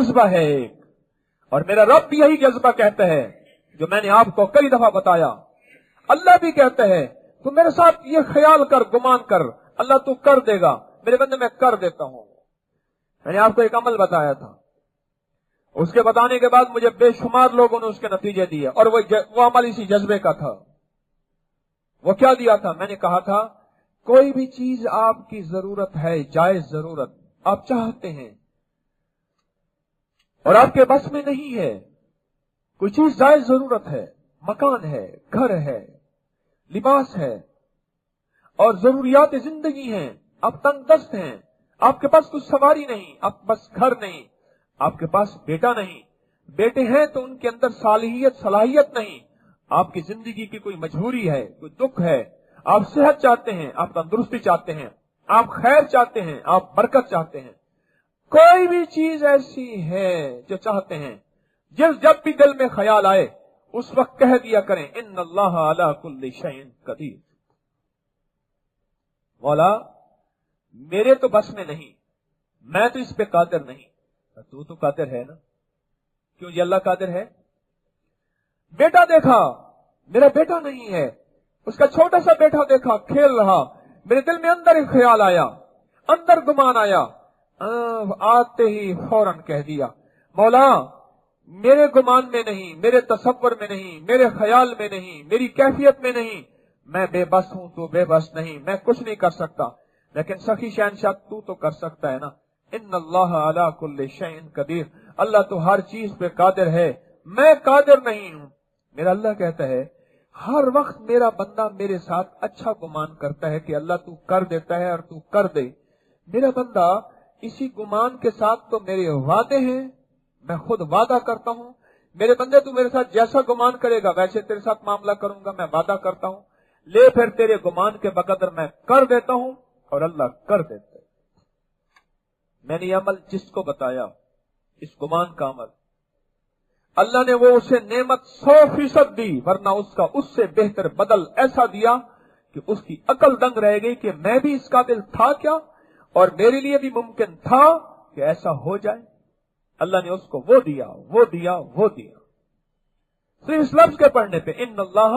जज्बा है एक, और मेरा रब भी यही जज्बा कहता है जो मैंने आपको कई दफा बताया। अल्लाह भी कहता है तू मेरे साथ ये ख्याल कर, गुमान कर, अल्लाह तू कर देगा। मेरे बंदे मैं कर देता हूं। मैंने आपको एक अमल बताया था, उसके बताने के बाद मुझे बेशुमार लोगों ने उसके नतीजे दिए, और वो अमल इसी जज्बे का था। वो क्या दिया था? मैंने कहा था कोई भी चीज आपकी जरूरत है, जायज जरूरत आप चाहते हैं और आपके बस में नहीं है, कोई चीज जायज जरूरत है, मकान है, घर है, लिबास है और जरूरियात जिंदगी हैं, आप तंगदस्त हैं, आपके पास कुछ सवारी नहीं, आपके पास घर नहीं, आपके पास बेटा नहीं, बेटे हैं तो उनके अंदर सलाहियत नहीं, आपकी जिंदगी की कोई मजबूरी है, कोई दुख है, आप सेहत चाहते हैं, आप तंदुरुस्ती चाहते हैं, आप खैर चाहते हैं, आप बरकत चाहते हैं, कोई भी चीज ऐसी है जो चाहते हैं, जब भी दिल में ख्याल आए उस वक्त कह दिया करें इन्नल्लाह अला कुल्ली शैइन कदीर। मौला मेरे तो बस में नहीं, मैं तो इस पे कादिर नहीं, तू तो कादिर है ना। क्यों जी अल्लाह कादिर है। बेटा देखा, मेरा बेटा नहीं है, उसका छोटा सा बेटा देखा खेल रहा, मेरे दिल में अंदर एक ख्याल आया, अंदर गुमान आया, आते ही फौरन कह दिया मौला मेरे गुमान में नहीं, मेरे तसव्वुर में नहीं, मेरे ख्याल में नहीं, मेरी कैफियत में नहीं, मैं बेबस हूं, तू बेबस नहीं, मैं कुछ नहीं कर सकता, लेकिन सखी शहनशाह तू तो कर सकता है ना। इन्नल्लाह अला कुल्ली शैइन कदीर, अल्लाह तो हर चीज पे कादिर है, मैं कादिर नहीं हूं। मेरा अल्लाह कहता है हर वक्त मेरा बंदा मेरे साथ अच्छा गुमान करता है कि अल्लाह तू कर देता है और तू कर दे। मेरा बंदा इसी गुमान के साथ तो मेरे वादे हैं, मैं खुद वादा करता हूं, मेरे बंदे तू मेरे साथ जैसा गुमान करेगा वैसे तेरे साथ मामला करूंगा, मैं वादा करता हूं, ले फिर तेरे गुमान के बकदर मैं कर देता हूं, और अल्लाह कर देता है। मैंने ये अमल जिसको बताया, इस गुमान का अमल, अल्लाह ने वो उसे नेमत 100% दी, वरना उसका उससे बेहतर बदल ऐसा दिया कि उसकी अकल दंग रह गई कि मैं भी इस काबिल था क्या, और मेरे लिए भी मुमकिन था कि ऐसा हो जाए। अल्लाह ने उसको वो दिया, वो दिया, वो दिया। सिर्फ इस लफ्ज के पढ़ने पे इन्नल्लाह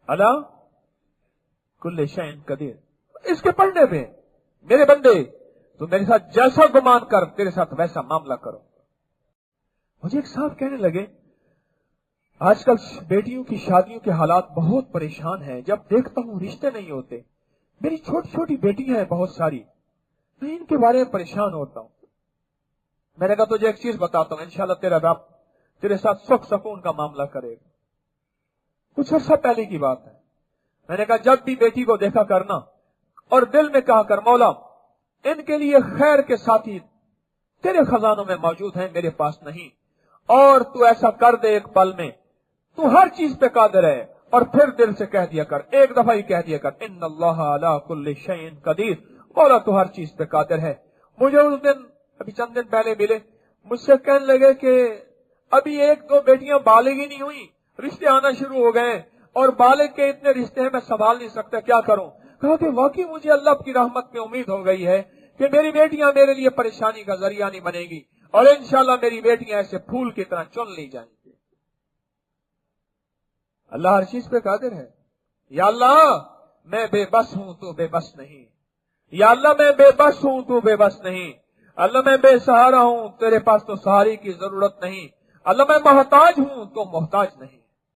अला कुल्ली शैइन कदीर, इसके पढ़ने पे मेरे बंदे तो मेरे साथ जैसा गुमान कर तेरे साथ वैसा मामला करो। मुझे एक साहब कहने लगे आजकल बेटियों की शादियों के हालात बहुत परेशान हैं, जब देखता हूं रिश्ते नहीं होते, मेरी छोटी छोटी बेटियां हैं बहुत सारी, मैं इनके बारे में परेशान होता हूं। मैंने कहा तुझे एक चीज बताता हूं, इंशाल्लाह तेरा रब तेरे साथ सुख सुकून का मामला करेगा। कुछ अर्सा पहले की बात है, मैंने कहा जब भी बेटी को देखा करना और दिल में कहा कर मौला इनके लिए खैर के साथी तेरे खजानों में मौजूद हैं, मेरे पास नहीं, और तू ऐसा कर दे एक पल में, तू हर चीज पे कादिर है। और फिर दिल से कह दिया कर, एक दफा ही कह दिया कर इन्नल्लाह अला कुल्ली शैइन कदीर, मौला तू हर चीज पे कादिर है। मुझे उस दिन अभी चंद दिन पहले मिले, मुझसे कहने लगे कि अभी एक दो बेटियां बालिग ही नहीं हुई, रिश्ते आना शुरू हो गए, और बालिग के इतने रिश्ते हैं मैं संभाल नहीं सकता, क्या करूं। कहा कि वाकई मुझे अल्लाह की रहमत में उम्मीद हो गई है कि मेरी बेटियां मेरे लिए परेशानी का जरिया नहीं बनेगी, और इंशाल्लाह मेरी बेटियां ऐसे फूल की तरह चुन ली जाएंगी। अल्लाह हर चीज पे कादिर है। या अल्लाह मैं बेबस हूं तू बेबस नहीं, या अल्लाह मैं बेबस हूं तू बेबस नहीं, अल्लाह मैं बेसहारा हूं तेरे पास तो सहारे की जरूरत नहीं, अल्लाह मैं मोहताज हूं तो मोहताज नहीं।